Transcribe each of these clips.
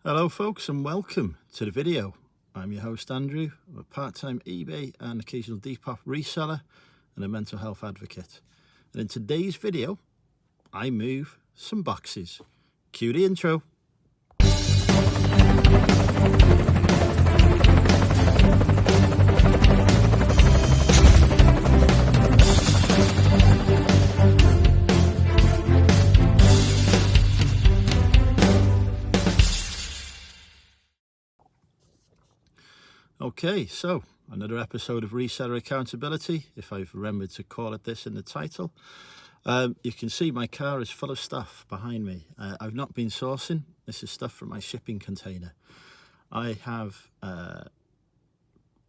Hello folks and welcome to the video. I'm your host Andrew. I'm a part-time eBay and occasional Depop reseller and a mental health advocate. And in today's video, I move some boxes. Cue the intro. Okay, so another episode of Reseller Accountability, if I've remembered to call it this in the title. You can see my car is full of stuff behind me. I've not been sourcing. This is stuff from my shipping container. I have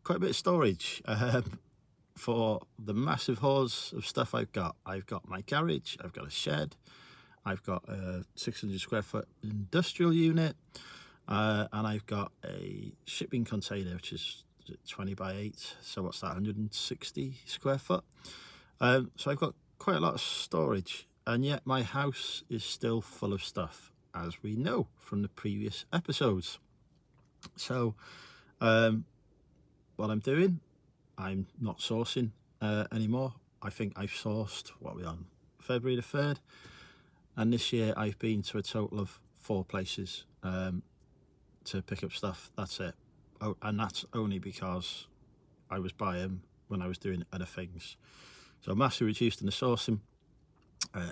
quite a bit of storage for the massive hoards of stuff I've got. I've got my garage, I've got a shed, I've got a 600 square foot industrial unit, and I've got a shipping container, which is 20 by 8. So what's that, 160 square foot? So I've got quite a lot of storage, and yet my house is still full of stuff, as we know from the previous episodes. So what I'm doing, I'm not sourcing anymore. I think I've sourced, what are we on, February the 3rd? And this year I've been to a total of 4 places to pick up stuff. That's it. Oh, and that's only because I was buying when I was doing other things. So massively reduced in the sourcing.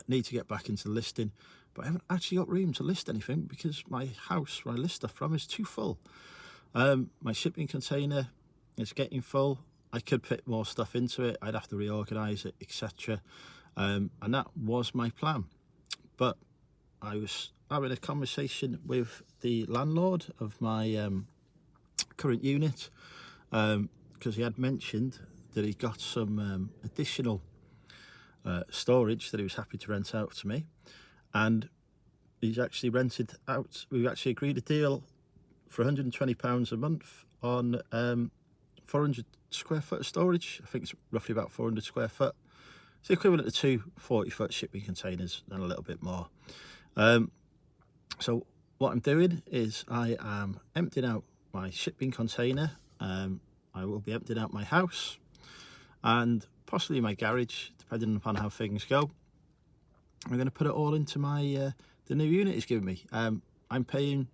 Need to get back into listing, but I haven't actually got room to list anything because my house where I list stuff from is too full. My shipping container is getting full. I could put more stuff into it. I'd have to reorganize it, etc. And that was my plan. But I was having a conversation with the landlord of my current unit because he had mentioned that he got some additional storage that he was happy to rent out to me, and he's actually rented out. We've actually agreed a deal for £120 a month on 400 square foot of storage. I think it's roughly about 400 square foot. It's the equivalent to 2 40-foot shipping containers and a little bit more. So what I'm doing is I am emptying out my shipping container. I will be emptying out my house and possibly my garage, depending upon how things go. I'm going to put it all into my the new unit he's given me. I'm paying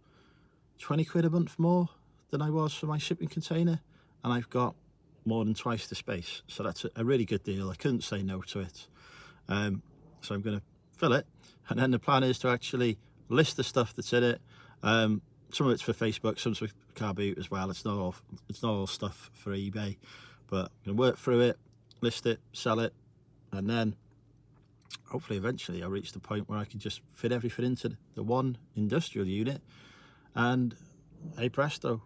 20 quid a month more than I was for my shipping container, and I've got more than twice the space. So that's a really good deal. I couldn't say no to it. So I'm going to fill it, and then the plan is to actually list the stuff that's in it. Some of it's for Facebook, some for Car Boot as well. It's not all stuff for eBay, but I'm going to work through it, list it, sell it, and then hopefully eventually I'll reach the point where I can just fit everything into the one industrial unit, and hey presto,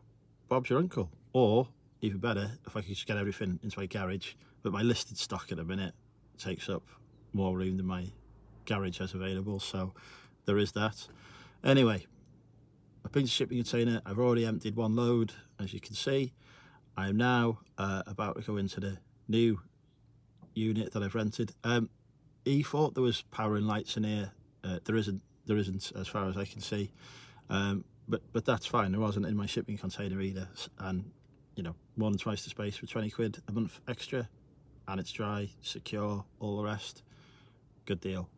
Bob's your uncle. Or even better, if I could just get everything into my garage, but my listed stock at the minute takes up more room than my garage has available, so there is that. Anyway, I've been to shipping container. I've already emptied one load, as you can see. I am now about to go into the new unit that I've rented. He thought there was power and lights in here. There isn't as far as I can see. But that's fine. There wasn't in my shipping container either. And you know, more than twice the space for 20 quid a month extra, and it's dry, secure, all the rest. Good deal.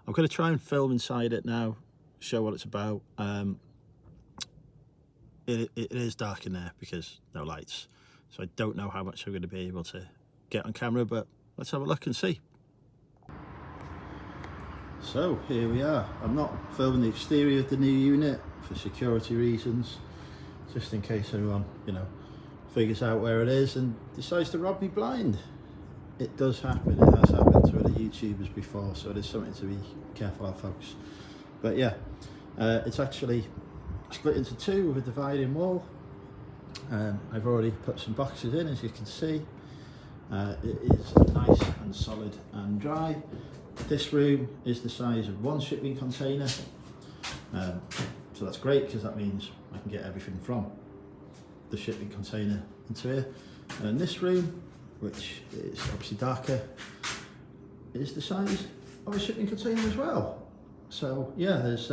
I'm going to try and film inside it now, show what it's about. It is dark in there because no lights, so I don't know how much I'm going to be able to get on camera, but let's have a look and see. So here we are. I'm not filming the exterior of the new unit for security reasons, just in case anyone, figures out where it is and decides to rob me blind. It does happen. It has happened to other YouTubers before, so it is something to be careful of, folks. But yeah, it's actually split into 2 with a dividing wall. I've already put some boxes in, as you can see. It is nice and solid and dry. This room is the size of 1 shipping container, so that's great because that means I can get everything from the shipping container into here. And this room, which is obviously darker, is the size of a shipping container as well. So yeah, there's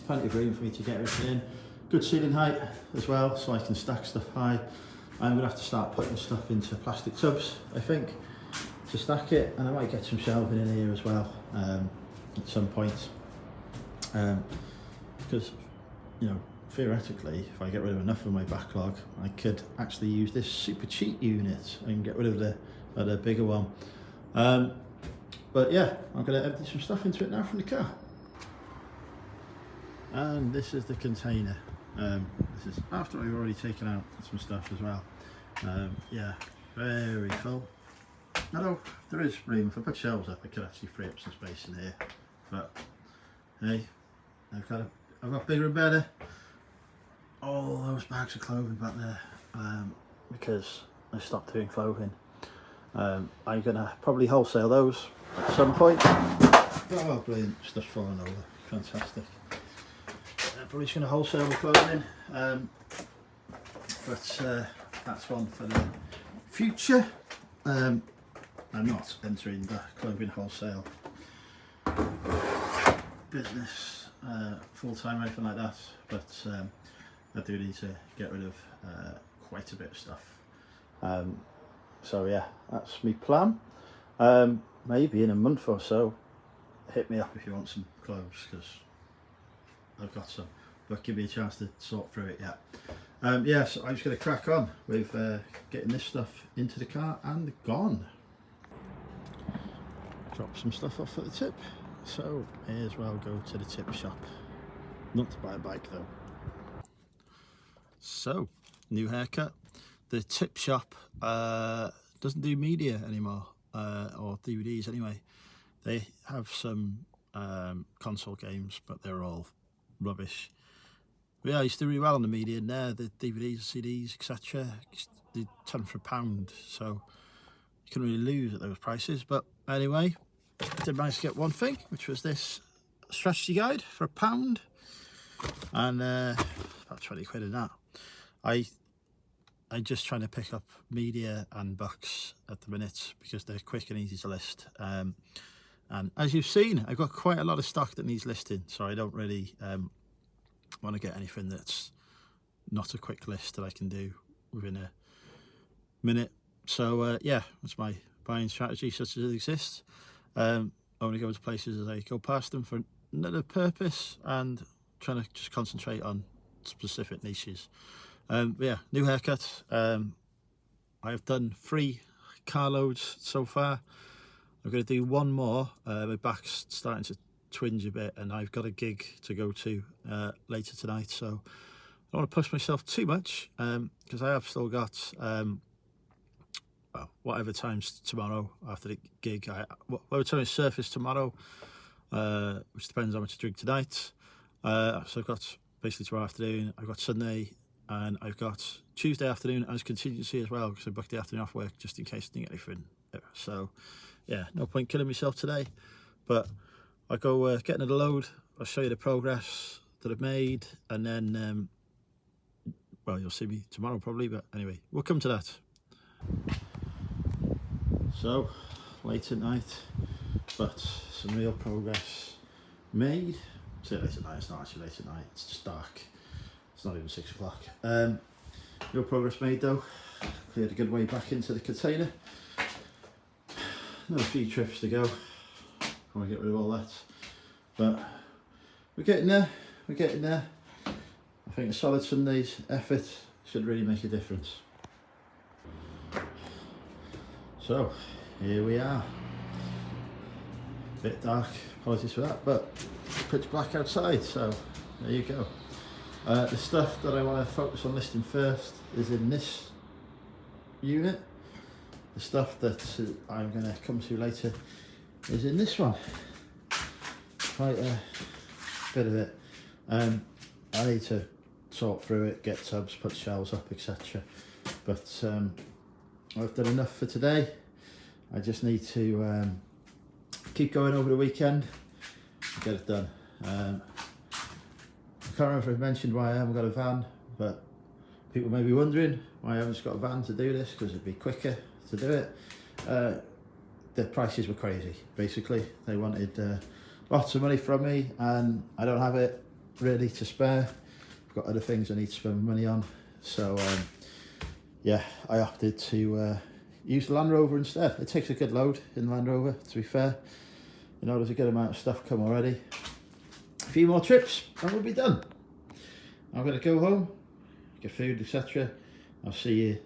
plenty of room for me to get everything in. Good ceiling height as well, so I can stack stuff high. I'm gonna have to start putting stuff into plastic tubs, I think, to stack it, and I might get some shelving in here as well at some point. Because, you know, theoretically, if I get rid of enough of my backlog, I could actually use this super cheap unit and get rid of the bigger one. But yeah, I'm going to empty some stuff into it now from the car. And this is the container. This is after I've already taken out some stuff as well. Yeah, very full. Although there is room, if I put shelves up, I could actually free up some space in here. But hey, I've got bigger and better. All those bags of clothing back there, because I stopped doing clothing. I'm gonna probably wholesale those at some point. Oh, brilliant, stuff's falling over, fantastic. Probably just gonna wholesale the clothing, but that's one for the future. I'm not entering the clothing wholesale business full-time or anything like that, but I do need to get rid of quite a bit of stuff. So yeah, that's my plan. Maybe in a month or so, hit me up if you want some clothes, because I've got some, but give me a chance to sort through it yet. Yeah, so I'm just going to crack on with getting this stuff into the car and gone. Drop some stuff off at the tip, so may as well go to the tip shop. Not to buy a bike though. So, new haircut. The tip shop doesn't do media anymore, or DVDs anyway. They have some console games, but they're all rubbish. But yeah, I used to do really well on the media in there, the DVDs, CDs, etc. They 10 for £1, so you couldn't really lose at those prices. But anyway, I did manage to get one thing, which was this strategy guide for £1, and about 20 quid in that. I'm just trying to pick up media and books at the minute because they're quick and easy to list. And as you've seen, I've got quite a lot of stock that needs listing, so I don't really want to get anything that's not a quick list that I can do within a minute. So yeah, that's my buying strategy such as it exists. Only go to places as I go past them for another purpose, and trying to just concentrate on specific niches. Yeah, new haircut. I've done 3 carloads so far. I'm going to do one more. My back's starting to twinge a bit, and I've got a gig to go to later tonight, so I don't want to push myself too much, because I have still got well, whatever time's tomorrow after the gig, whatever time is surface tomorrow, which depends on how much I drink tonight. So I've got basically tomorrow afternoon, I've got Sunday, and I've got Tuesday afternoon as contingency as well, because I booked the afternoon off work just in case I didn't get anything. So yeah, no point killing myself today, but I'll go get another load. I'll show you the progress that I've made, and then well, you'll see me tomorrow probably, but anyway, we'll come to that. So late at night, but some real progress made. Say late at night, it's not actually late at night, it's just dark. It's not even 6 o'clock. Real progress made though. Cleared a good way back into the container. Another few trips to go. I want to get rid of all that, but we're getting there. We're getting there. I think a solid Sunday's effort should really make a difference. So here we are. Bit dark, apologies for that, but pitch black outside, so there you go. The stuff that I want to focus on listing first is in this unit. The stuff that I'm going to come to later is in this one. Quite a bit of it. I need to sort through it, get tubs, put shelves up, etc. But I've done enough for today. I just need to keep going over the weekend and get it done. I can't remember if I mentioned why I haven't got a van, but people may be wondering why I haven't just got a van to do this, because it'd be quicker to do it. The prices were crazy, basically. They wanted lots of money from me, and I don't have it. really to spare. I've got other things I need to spend money on, so yeah, I opted to use the Land Rover instead. It takes a good load in the Land Rover, to be fair. You know, there's a good amount of stuff come already. A few more trips and we'll be done. I'm going to go home, get food, etc. I'll see you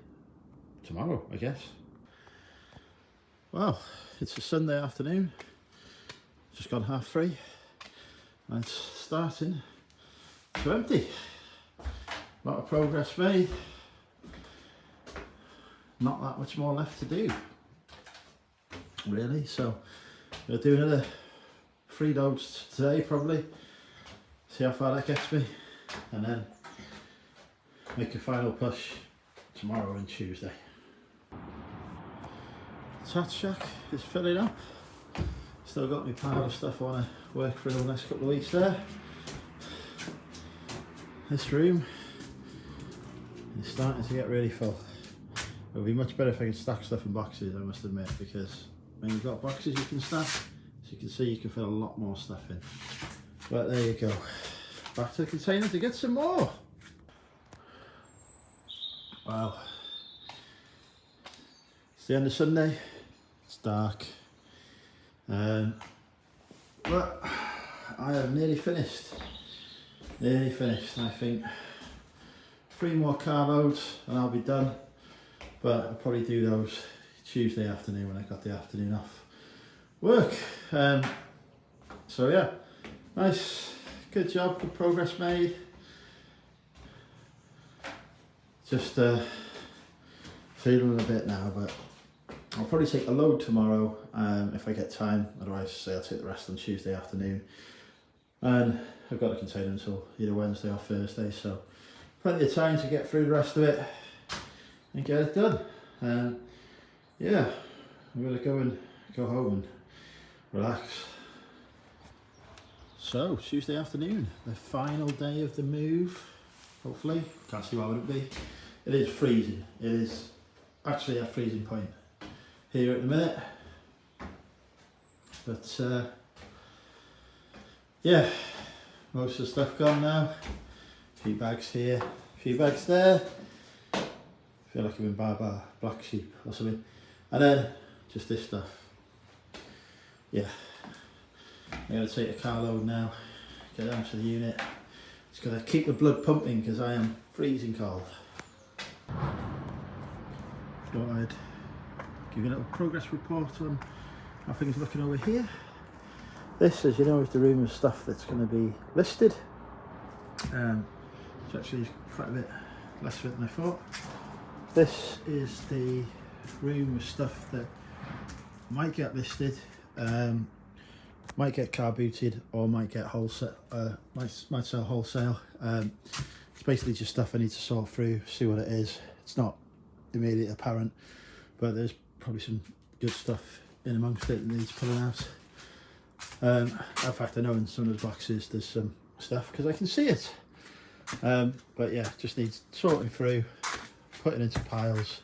tomorrow, I guess. Well, it's a Sunday afternoon, just gone 3:30, and it's starting to empty. A lot of progress made, not that much more left to do, really. So I'm going to do another 3 loads today probably, see how far that gets me, and then make a final push tomorrow and Tuesday. Tat shack is filling up. Still got my pile of stuff I want to work for the next couple of weeks there. This room is starting to get really full. It would be much better if I could stack stuff in boxes, I must admit, because when you've got boxes you can stack, so you can see you can fit a lot more stuff in. But there you go. Back to the container to get some more. Wow. It's the end of Sunday. It's dark. But I am nearly finished. Nearly finished. I think 3 more car loads and I'll be done. But I'll probably do those Tuesday afternoon when I got the afternoon off work. So yeah, nice, good job, good progress made. Just feeling a bit now, but I'll probably take a load tomorrow if I get time. Otherwise, say I'll take the rest on Tuesday afternoon. And I've got a container until either Wednesday or Thursday, so plenty of time to get through the rest of it and get it done. Yeah, I'm gonna go home and relax. So Tuesday afternoon, the final day of the move. Hopefully, can't see why would it be. It is freezing. It is actually at freezing point here at the minute. But yeah, most of the stuff gone now. A few bags here, a few bags there. I feel like I'm in Bar Black Sheep or something. And then just this stuff. Yeah, I'm going to take a carload now, get down to the unit. Just got to keep the blood pumping because I am freezing cold. Thought I'd give you a little progress report on how things are looking over here. This, as you know, is the room of stuff that's going to be listed. It's actually quite a bit less of it than I thought. This is the room of stuff that might get listed, might get car booted, or might get wholesale, might sell wholesale. It's basically just stuff I need to sort through, see what it is. It's not immediately apparent, but there's probably some good stuff in amongst it that needs pulling out. In fact, I know in some of the boxes there's some stuff because I can see it. But yeah, just needs sorting through, putting into piles,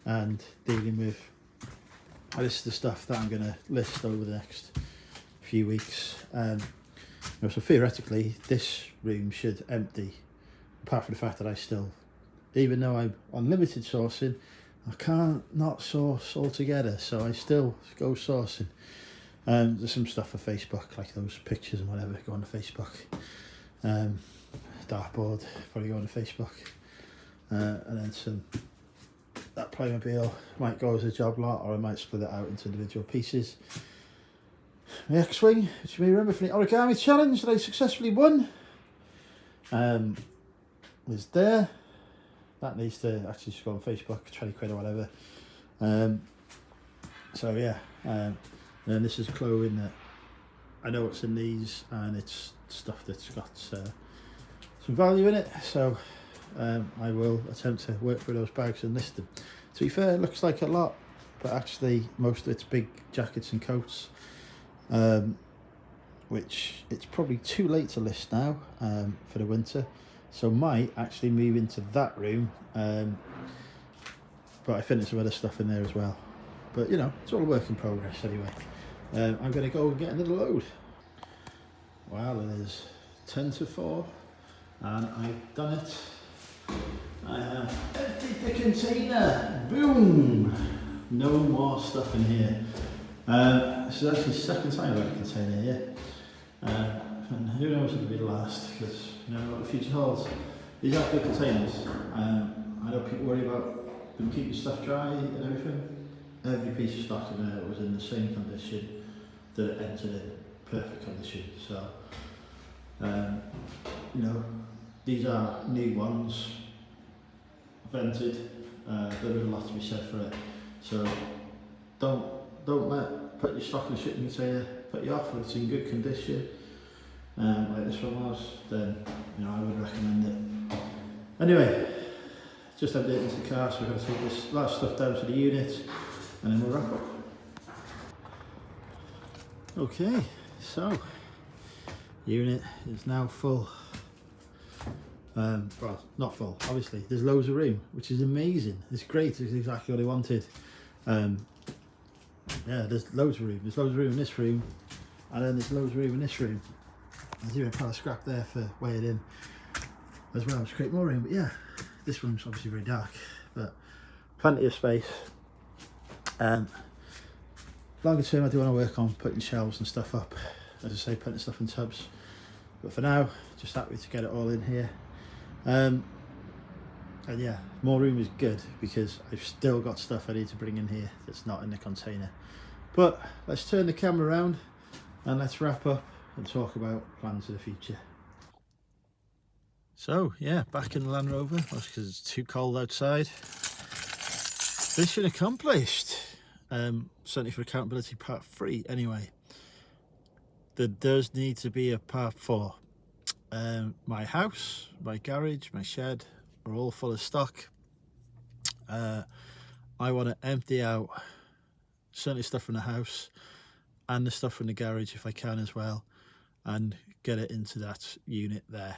and dealing with. This is the stuff that I'm going to list over the next few weeks. So theoretically, this room should empty, apart from the fact that I still, even though I'm on limited sourcing, I can't not source altogether, so I still go sourcing. There's some stuff for Facebook, like those pictures and whatever, go on to Facebook. Dartboard, probably go on to Facebook. And then some, that Playmobil might go as a job lot, or I might split it out into individual pieces. My X-Wing, which you may remember from the origami challenge that I successfully won, is there. That needs to actually just go on Facebook, 20 quid or whatever. So yeah, and this is clothing that I know what's in these, and it's stuff that's got some value in it, so I will attempt to work through those bags and list them. To be fair, it looks like a lot, but actually most of it's big jackets and coats, which it's probably too late to list now for the winter, so might actually move into that room, but I think there's some other stuff in there as well. But you know, it's all a work in progress anyway. I'm going to go and get another load. Well, it is 10 to 4 and I've done it. I have emptied the container. Boom! No more stuff in here. This is actually the second time I've got a container here. And who knows if it'll be the last, because you know what the future holds. These are good containers. I know people worry about them keeping stuff dry and everything. Every piece of stock in there was in the same condition that it entered in, perfect condition. So, you know, these are new ones, vented. There is a lot to be said for it. So, don't let put your stock in a shipping container put you off. If it's in good condition, like this one was, then you know I would recommend it. Anyway, just emptied it into the car, so we're going to take this last stuff down to the unit, and then we'll wrap up. Okay, so unit is now full. Well, not full, obviously. There's loads of room, which is amazing. It's great. It's exactly what I wanted. Yeah, there's loads of room. There's loads of room in this room, and then there's loads of room in this room. There's even a pile of scrap there for weighing in as well to create more room. But yeah, this room's obviously very dark, but plenty of space. Longer term, I do want to work on putting shelves and stuff up. As I say, putting stuff in tubs. But for now, just happy to get it all in here. And yeah, more room is good because I've still got stuff I need to bring in here that's not in the container. But let's turn the camera around and let's wrap up and talk about plans for the future. So yeah, back in the Land Rover, because it's too cold outside. Mission accomplished. Certainly for accountability part 3 anyway. There does need to be a part 4. My house, my garage, my shed are all full of stock. I want to empty out certainly stuff from the house and the stuff from the garage if I can as well, and get it into that unit there.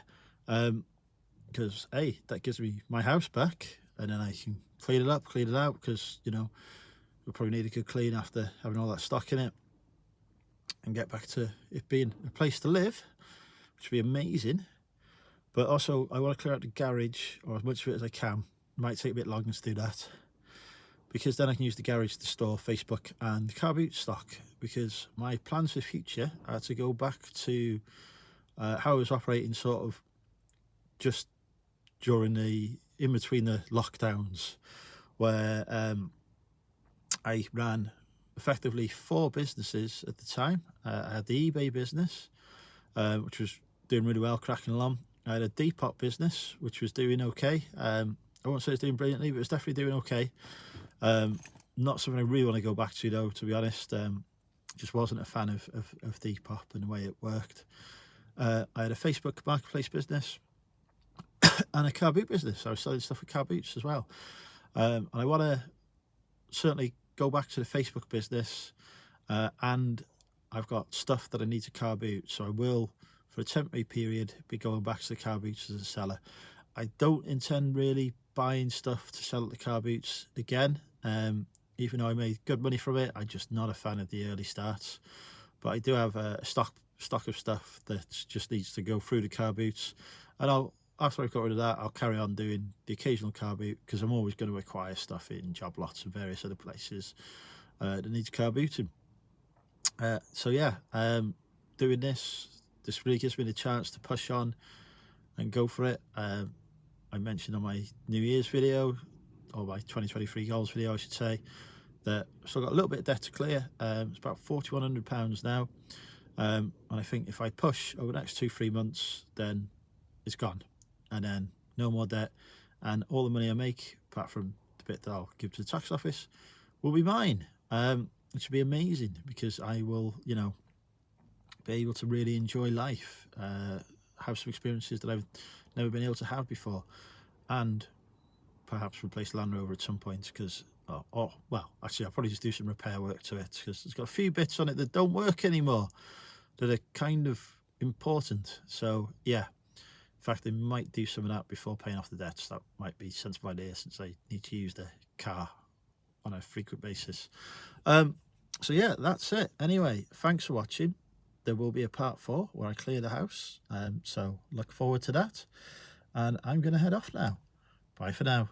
Because hey, that gives me my house back, and then I can clean it up, clean it out, because you know we'll probably need a good clean after having all that stock in it, and get back to it being a place to live, which would be amazing. But also I want to clear out the garage, or as much of it as I can. It might take a bit longer to do that, because then I can use the garage to store Facebook and car boot stock, because my plans for the future are to go back to how I was operating sort of just during in between the lockdowns, where I ran effectively 4 businesses at the time. I had the eBay business, which was doing really well, cracking along. I had a Depop business, which was doing okay. I won't say it's doing brilliantly, but it was definitely doing okay. Not something I really want to go back to though, to be honest. Just wasn't a fan of Depop and the way it worked. I had a Facebook marketplace business and a car boot business. I was selling stuff with car boots as well. And I want to certainly go back to the Facebook business, and I've got stuff that I need to car boot. So I will, for a temporary period, be going back to the car boots as a seller. I don't intend really buying stuff to sell at the car boots again. Even though I made good money from it, I'm just not a fan of the early starts. But I do have a stock of stuff that just needs to go through the car boots, and after I've got rid of that, I'll carry on doing the occasional car boot, because I'm always going to acquire stuff in job lots and various other places that needs car booting. So yeah, doing this really gives me the chance to push on and go for it. I mentioned on my New Year's video, or my 2023 goals video I should say, that I've still got a little bit of debt to clear. It's about £4,100 now, and I think if I push over the next 2-3 months, then it's gone, and then no more debt, and all the money I make, apart from the bit that I'll give to the tax office, will be mine. It should be amazing, because I will, you know, be able to really enjoy life, have some experiences that I've never been able to have before, and perhaps replace Land Rover at some point, because well, actually I'll probably just do some repair work to it, because it's got a few bits on it that don't work anymore that are kind of important. So yeah, in fact I might do some of that before paying off the debts. That might be a sensible idea, since I need to use the car on a frequent basis. So yeah, that's it. Anyway, thanks for watching. there will be a part 4 where I clear the house, so look forward to that. And I'm going to head off now. Bye for now.